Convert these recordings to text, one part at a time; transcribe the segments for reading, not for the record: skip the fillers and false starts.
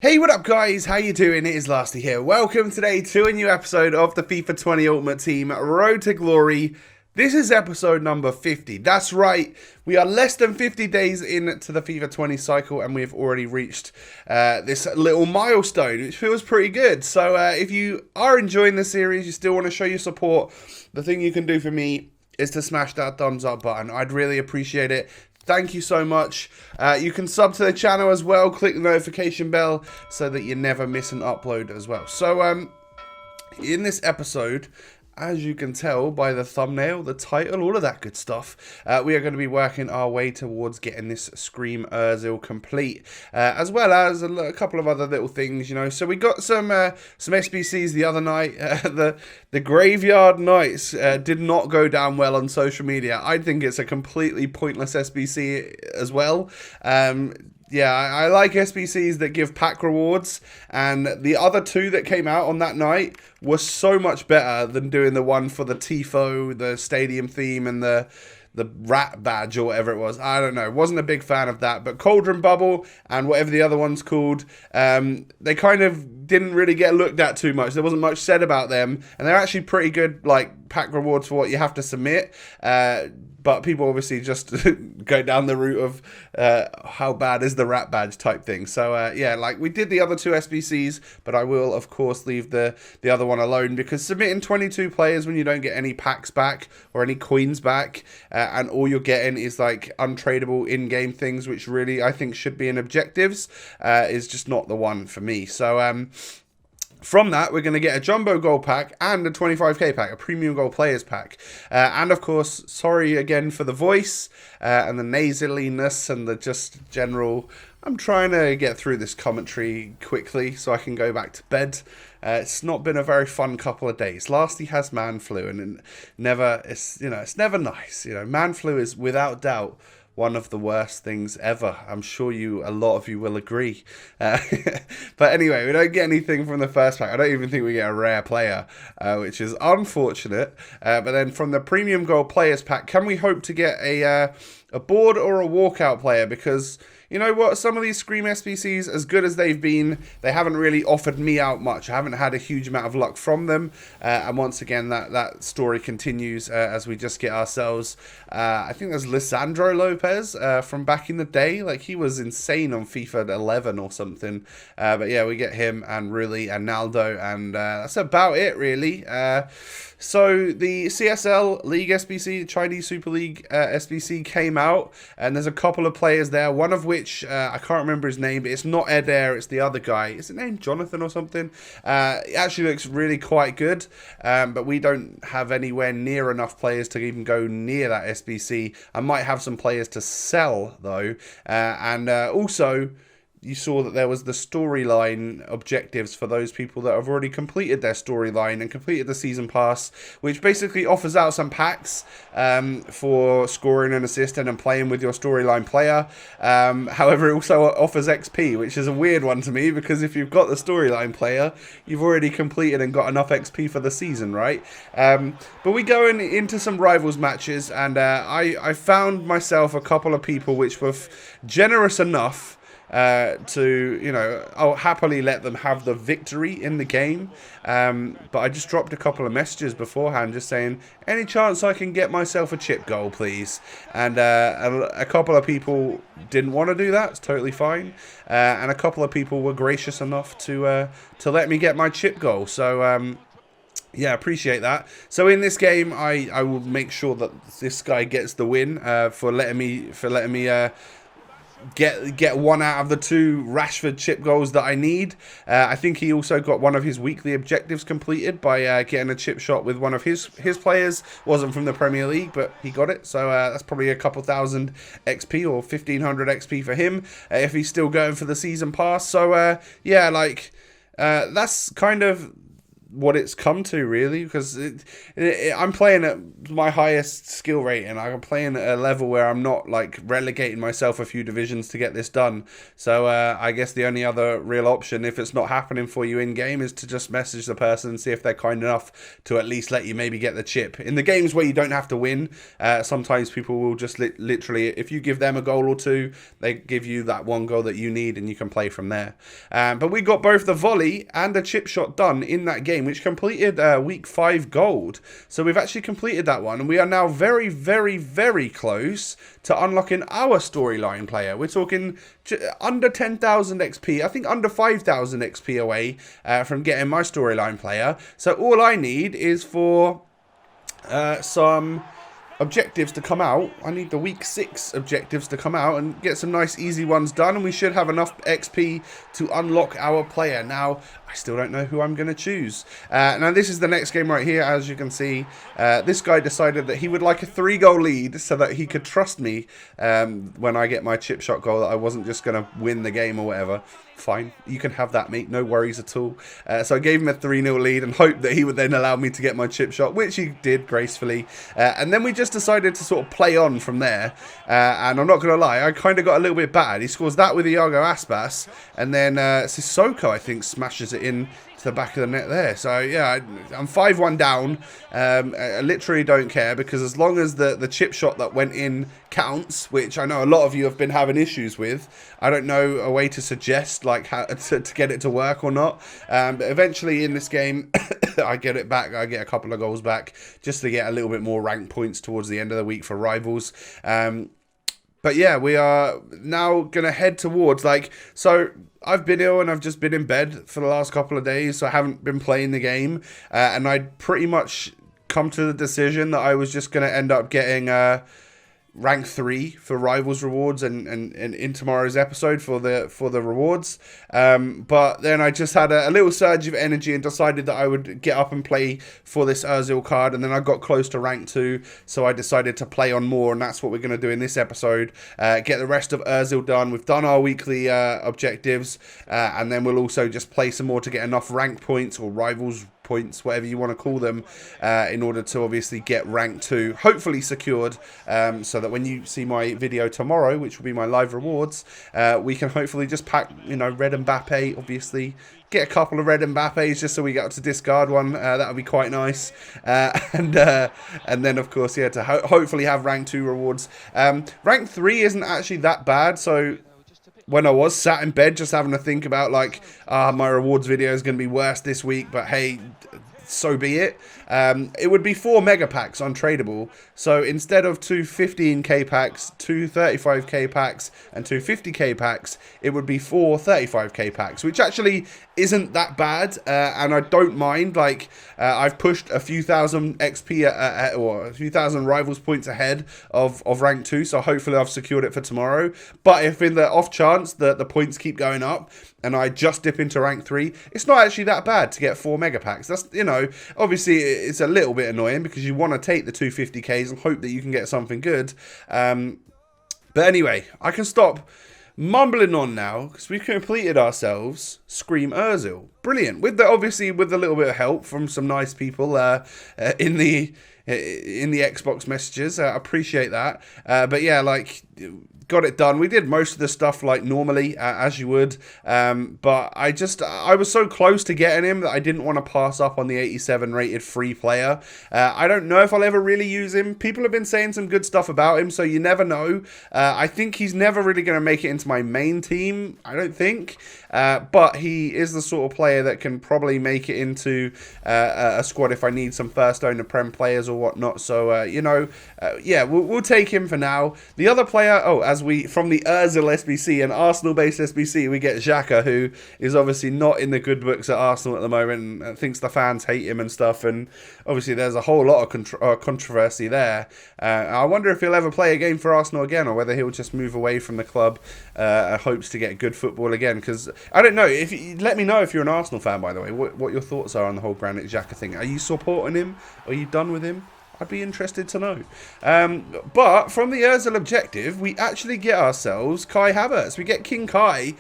Hey, what up guys? How you doing? It is Lasty here. Welcome today to a new episode of the FIFA 20 Ultimate Team Road to Glory. This is episode number 50. That's right, we are less than 50 days into the FIFA 20 cycle and we've already reached this little milestone, which feels pretty good. So if you are enjoying the series, you still want to show your support, the thing you can do for me is to smash that thumbs up button. I'd really appreciate it. Thank you so much. You can sub to the channel as well. Click the notification bell so that you never miss an upload as well. So, in this episode, as you can tell by the thumbnail, the title, all of that good stuff, we are going to be working our way towards getting this Scream Ozil complete, as well as a couple of other little things, you know. So we got some SBCs the other night. The Graveyard Nights did not go down well on social media. I think it's a completely pointless SBC as well. Yeah, I like SBCs that give pack rewards, and the other two that came out on that night were so much better than doing the one for the Tifo, the stadium theme, and the rat badge or whatever it was. I don't know. Wasn't a big fan of that. But Cauldron Bubble and whatever the other one's called, they kind of didn't really get looked at too much. There wasn't much said about them, and they're actually pretty good, like, pack rewards for what you have to submit. But people obviously just go down the route of how bad is the rat badge type thing. So, yeah, like we did the other two SBCs, but I will, of course, leave the other one alone because submitting 22 players when you don't get any packs back or any coins back and all you're getting is like untradeable in-game things, which really I think should be in objectives, is just not the one for me. So, from that, we're going to get a Jumbo Gold pack and a 25k pack, a Premium Gold Players pack. And of course, sorry again for the voice and the nasaliness and the just general... I'm trying to get through this commentary quickly so I can go back to bed. It's not been a very fun couple of days. Last he has man flu and it's never nice. You know, man flu is without doubt one of the worst things ever. I'm sure a lot of you will agree. But anyway, we don't get anything from the first pack. I don't even think we get a rare player, which is unfortunate. But then from the Premium Gold Players pack, can we hope to get a board or a walkout player? Because you know what? Some of these Scream SBCs, as good as they've been, they haven't really offered me out much. I haven't had a huge amount of luck from them. And once again, that story continues as we just get ourselves... I think there's Lisandro Lopez from back in the day. Like, he was insane on FIFA 11 or something. But yeah, we get him and Rulli and Naldo. And that's about it, really. So the CSL League SBC, Chinese Super League SBC came out, and there's a couple of players there, one of which, I can't remember his name, but it's not Adair, it's the other guy. Is it named Jonathan or something? It actually looks really quite good, but we don't have anywhere near enough players to even go near that SBC. I might have some players to sell, though, and also... You saw that there was the storyline objectives for those people that have already completed their storyline and completed the season pass, which basically offers out some packs for scoring an assist and playing with your storyline player. However, it also offers XP, which is a weird one to me because if you've got the storyline player, you've already completed and got enough XP for the season, right? But we go into some rivals matches, and I found myself a couple of people which were generous enough to, you know, I'll happily let them have the victory in the game, but I just dropped a couple of messages beforehand just saying, any chance I can get myself a chip goal, please? And a couple of people didn't want to do that. It's totally fine, and a couple of people were gracious enough to let me get my chip goal. So yeah, appreciate that. So in this game, I will make sure that this guy gets the win for letting me get one out of the two Rashford chip goals that I need. I think he also got one of his weekly objectives completed by getting a chip shot with one of his players. Wasn't from the Premier League, but he got it. So that's probably a couple thousand XP or 1500 XP for him if he's still going for the season pass. So yeah, like that's kind of what it's come to, really, because I'm playing at my highest skill rating. I'm playing at a level where I'm not like relegating myself a few divisions to get this done. So I guess the only other real option, if it's not happening for you in game, is to just message the person and see if they're kind enough to at least let you maybe get the chip. In the games where you don't have to win, sometimes people will just literally, if you give them a goal or two, they give you that one goal that you need and you can play from there. But we got both the volley and the chip shot done in that game, which completed week 5 gold. So we've actually completed that one, and we are now very, very, very close to unlocking our storyline player. We're talking under 10,000 XP, I think under 5,000 XP away from getting my storyline player. So all I need is for some objectives to come out. I need the week 6 objectives to come out and get some nice easy ones done, and we should have enough XP to unlock our player. Now, I still don't know who I'm going to choose. Now, this is the next game right here. As you can see, this guy decided that he would like a 3-goal lead so that he could trust me when I get my chip shot goal, that I wasn't just going to win the game or whatever. Fine, you can have that, mate. No worries at all. So I gave him a 3-0 lead and hoped that he would then allow me to get my chip shot, which he did gracefully. And then we just decided to sort of play on from there. And I'm not going to lie, I kind of got a little bit bad. He scores that with Iago Aspas, and then Sissoko, I think, smashes it in to the back of the net there. So yeah, I'm 5-1 down. I literally don't care, because as long as the chip shot that went in counts, which I know a lot of you have been having issues with, I don't know a way to suggest like how to get it to work or not. But eventually in this game, I get it back. I get a couple of goals back just to get a little bit more rank points towards the end of the week for rivals. But yeah, we are now going to head towards, like, so I've been ill and I've just been in bed for the last couple of days, so I haven't been playing the game. And I'd pretty much come to the decision that I was just going to end up getting rank 3 for rivals rewards and in tomorrow's episode for the rewards. But then I just had a little surge of energy and decided that I would get up and play for this Ozil card, and then I got close to rank 2, so I decided to play on more, and that's what we're going to do in this episode. Get the rest of Ozil done. We've done our weekly objectives, and then we'll also just play some more to get enough rank points or rivals points, whatever you want to call them, in order to obviously get rank 2 hopefully secured, so that when you see my video tomorrow, which will be my live rewards, we can hopefully just pack, you know, red Mbappe, obviously get a couple of red Mbappes just so we get to discard one. That would be quite nice. And then of course, yeah, to hopefully have rank 2 rewards. Rank 3 isn't actually that bad, so when I was sat in bed just having to think about like, my rewards video is going to be worse this week, but hey, so be it. It would be 4 mega packs untradeable. So instead of 2 15k packs, 2 35k packs, and 2 50k packs, it would be 4 35k packs, which actually isn't that bad. And I don't mind. Like, I've pushed a few thousand XP or a few thousand rivals points ahead of rank 2. So hopefully I've secured it for tomorrow. But if in the off chance that the points keep going up and I just dip into rank 3, it's not actually that bad to get 4 mega packs. That's, you know, obviously it's a little bit annoying because you want to take the 250ks and hope that you can get something good. But anyway, I can stop mumbling on now because we've completed ourselves Scream Ozil. Brilliant. Obviously with a little bit of help from some nice people in the Xbox messages. I appreciate that. But yeah, like, got it done. We did most of the stuff like normally, as you would. But I was so close to getting him that I didn't want to pass up on the 87 rated free player. I don't know if I'll ever really use him. People have been saying some good stuff about him, so you never know. I think he's never really going to make it into my main team, I don't think. But he is the sort of player that can probably make it into a squad if I need some first owner Prem players or whatnot. So, you know, yeah, we'll take him for now. The other player, from the Ozil SBC, an Arsenal-based SBC, we get Xhaka, who is obviously not in the good books at Arsenal at the moment and thinks the fans hate him and stuff. And obviously there's a whole lot of controversy there. I wonder if he'll ever play a game for Arsenal again, or whether he'll just move away from the club, hopes to get good football again. Because I don't know. Let me know if you're an Arsenal fan, by the way, what your thoughts are on the whole Granit Xhaka thing. Are you supporting him? Are you done with him? I'd be interested to know. But from the Ozil objective, we actually get ourselves Kai Havertz. We get King Kai,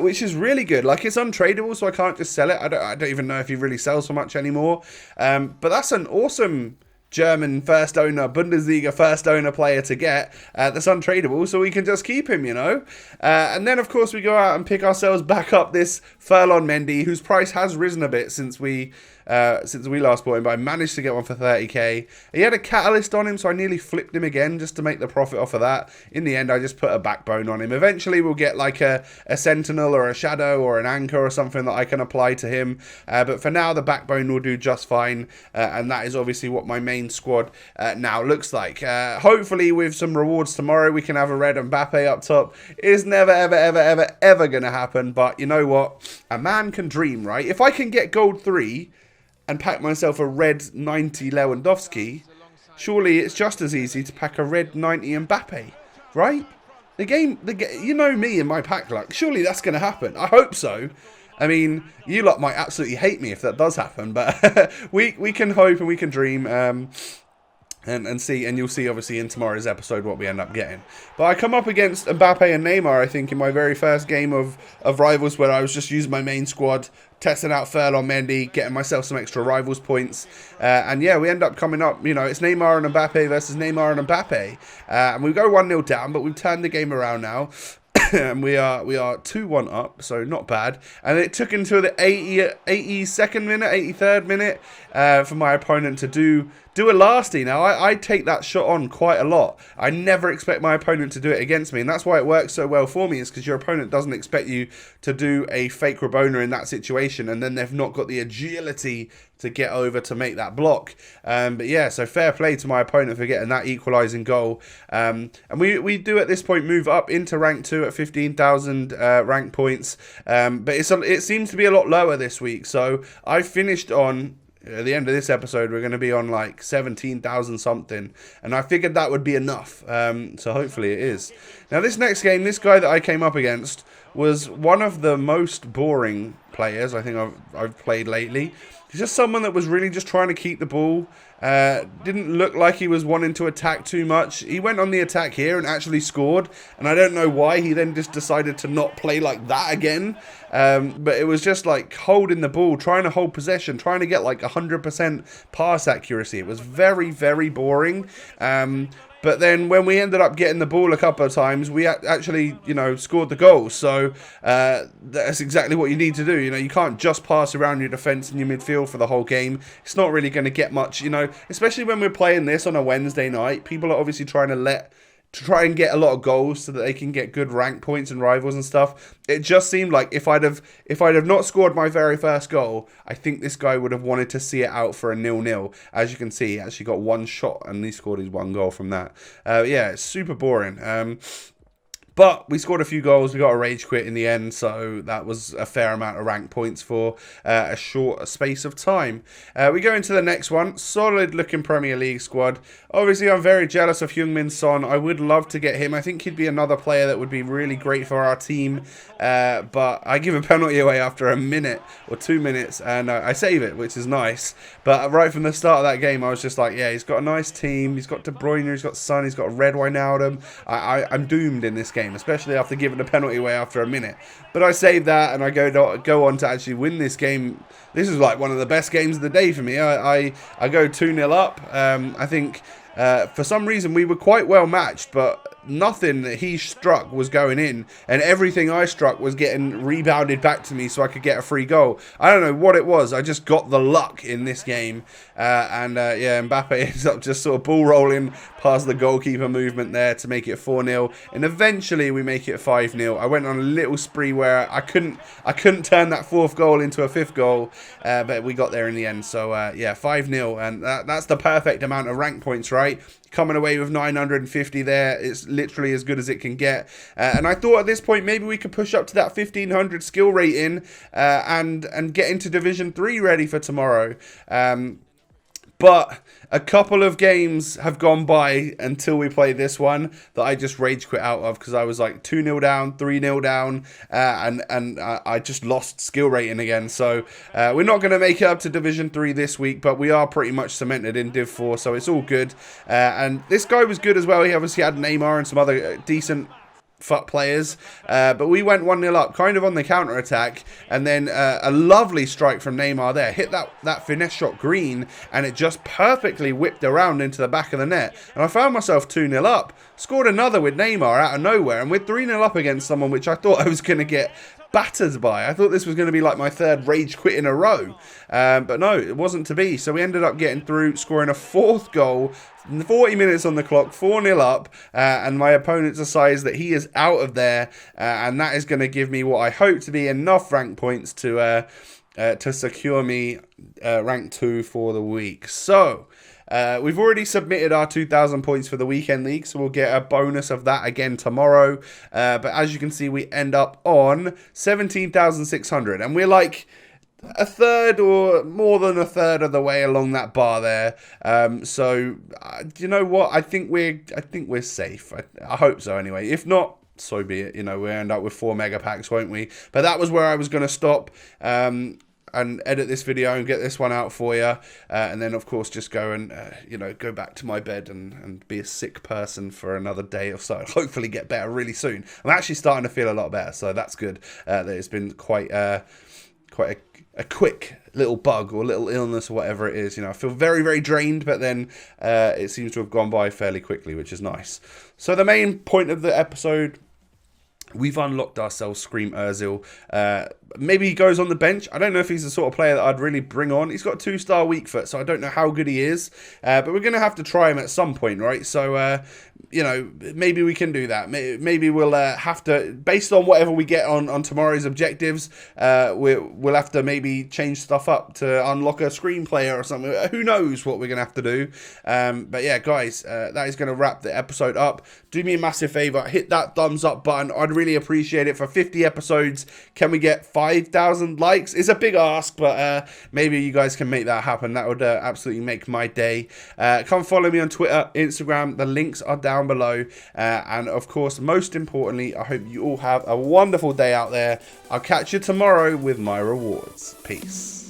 which is really good. Like, it's untradeable, so I can't just sell it. I don't even know if he really sells for much anymore. But that's an awesome German first owner, Bundesliga first owner player to get that's untradeable, so we can just keep him, you know. And then, of course, we go out and pick ourselves back up this Ferland Mendy, whose price has risen a bit since we last bought him, but I managed to get one for 30k. He had a catalyst on him, so I nearly flipped him again just to make the profit off of that. In the end, I just put a backbone on him. Eventually, we'll get like a sentinel or a shadow or an anchor or something that I can apply to him. But for now, the backbone will do just fine. And that is obviously what my main squad now looks like. Hopefully, with some rewards tomorrow, we can have a red Mbappe up top. It's never, ever going to happen. But you know what? A man can dream, right? If I can get gold 3... and pack myself a red 90 Lewandowski, surely it's just as easy to pack a red 90 Mbappe, right? The game, you know me and my pack luck. Surely that's going to happen. I hope so. I mean, you lot might absolutely hate me if that does happen, but we can hope and we can dream. And see, and you'll see obviously in tomorrow's episode what we end up getting. But I come up against Mbappe and Neymar, I think, in my very first game of Rivals, where I was just using my main squad, testing out Ferland Mendy, getting myself some extra Rivals points. And yeah, we end up coming up, you know, it's Neymar and Mbappe versus Neymar and Mbappe. And we go 1-0 down, but we've turned the game around now. And we are 2-1 up, so not bad. And it took until the 82nd minute, 83rd minute for my opponent to do a lasty. Now, I take that shot on quite a lot. I never expect my opponent to do it against me, and that's why it works so well for me, is because your opponent doesn't expect you to do a fake Rabona in that situation, and then they've not got the agility to get over to make that block. But yeah, so fair play to my opponent for getting that equalising goal. And we do at this point move up into rank 2 at 15,000 rank points. But it seems to be a lot lower this week. So I finished on... at the end of this episode, we're going to be on like 17,000 something. And I figured that would be enough. So hopefully it is. Now this next game, this guy that I came up against was one of the most boring players I think I've played lately. He's just someone that was really just trying to keep the ball. Didn't look like he was wanting to attack too much. He went on the attack here and actually scored. And I don't know why he then just decided to not play like that again. But it was just like holding the ball, trying to hold possession, trying to get like 100% pass accuracy. It was very, very boring. But then when we ended up getting the ball a couple of times, we actually, you know, scored the goal. So that's exactly what you need to do. You know, you can't just pass around your defence and your midfield for the whole game. It's not really going to get much, you know, especially when we're playing this on a Wednesday night. People are obviously trying to try and get a lot of goals so that they can get good rank points and Rivals and stuff. It just seemed like if I'd have not scored my very first goal, I think this guy would have wanted to see it out for a 0-0. As you can see, he actually got one shot and he scored his one goal from that. Yeah, it's super boring. But we scored a few goals. We got a rage quit in the end, so that was a fair amount of rank points for a short space of time. We go into the next one. Solid looking Premier League squad. Obviously, I'm very jealous of Heung-min Son. I would love to get him. I think he'd be another player that would be really great for our team. But I give a penalty away after a minute or 2 minutes, and I save it, which is nice. But right from the start of that game, I was just like, yeah, he's got a nice team. He's got De Bruyne, he's got Son, he's got a red Wijnaldum. I'm doomed in this game, especially after giving a penalty away after a minute. But I saved that, and I go on to actually win this game. This is like one of the best games of the day for me. I go 2-0 up. I think for some reason we were quite well matched, but nothing that he struck was going in, and everything I struck was getting rebounded back to me so I could get a free goal. I don't know what it was. I just got the luck in this game. Yeah, Mbappe ends up just sort of ball rolling past the goalkeeper movement there to make it 4-0, and eventually we make it 5-0. I went on a little spree where I couldn't turn that fourth goal into a fifth goal, but we got there in the end. So yeah, 5-0, and that's the perfect amount of rank points, right? Coming away with 950 there, it's literally as good as it can get. And I thought at this point maybe we could push up to that 1500 skill rating and get into Division 3 ready for tomorrow. But a couple of games have gone by until we play this one that I just rage quit out of because I was like 2-0 down, 3-0 down, and I just lost skill rating again. So we're not going to make it up to Division 3 this week, but we are pretty much cemented in Div 4, so it's all good. And this guy was good as well. He obviously had Neymar and some other decent players, but we went 1-0 up kind of on the counter attack, and then a lovely strike from Neymar there hit that finesse shot green, and it just perfectly whipped around into the back of the net, and I found myself 2-0 up, scored another with Neymar out of nowhere, and we're 3-0 up against someone which I thought I was going to get battered by. I thought this was going to be like my third rage quit in a row, but no, it wasn't to be. So we ended up getting through, scoring a fourth goal, 40 minutes on the clock, 4-0 up, and my opponent decides that he is out of there, and that is going to give me what I hope to be enough rank points to secure me rank 2 for the week. So we've already submitted our 2,000 points for the weekend league, so we'll get a bonus of that again tomorrow. But as you can see, we end up on 17,600, and we're like a third or more than a third of the way along that bar there. So you know what? I think we're safe. I hope so anyway. If not, so be it. You know, we end up with 4 mega packs, won't we? But that was where I was going to stop. And edit this video and get this one out for you, and then of course just go and go back to my bed and be a sick person for another day or so. Hopefully get better really soon. I'm actually starting to feel a lot better, so that's good. That it's been quite a quick little bug or little illness or whatever it is. You know, I feel very, very drained, but then it seems to have gone by fairly quickly, which is nice. So the main point of the episode, we've unlocked ourselves Scream Ozil. Maybe he goes on the bench. I don't know if he's the sort of player that I'd really bring on. He's got a 2-star weak foot, so I don't know how good he is. But we're going to have to try him at some point, right? So, maybe we can do that. Maybe we'll have to, based on whatever we get on tomorrow's objectives, we'll have to maybe change stuff up to unlock a Scream player or something. Who knows what we're going to have to do. But yeah, guys, that is going to wrap the episode up. Do me a massive favor. Hit that thumbs up button. I'd really appreciate it. For 50 episodes, can we get 5,000 likes? It's a big ask, but maybe you guys can make that happen. That would absolutely make my day. Come follow me on Twitter, Instagram. The links are down below. And of course, most importantly, I hope you all have a wonderful day out there. I'll catch you tomorrow with my rewards. Peace.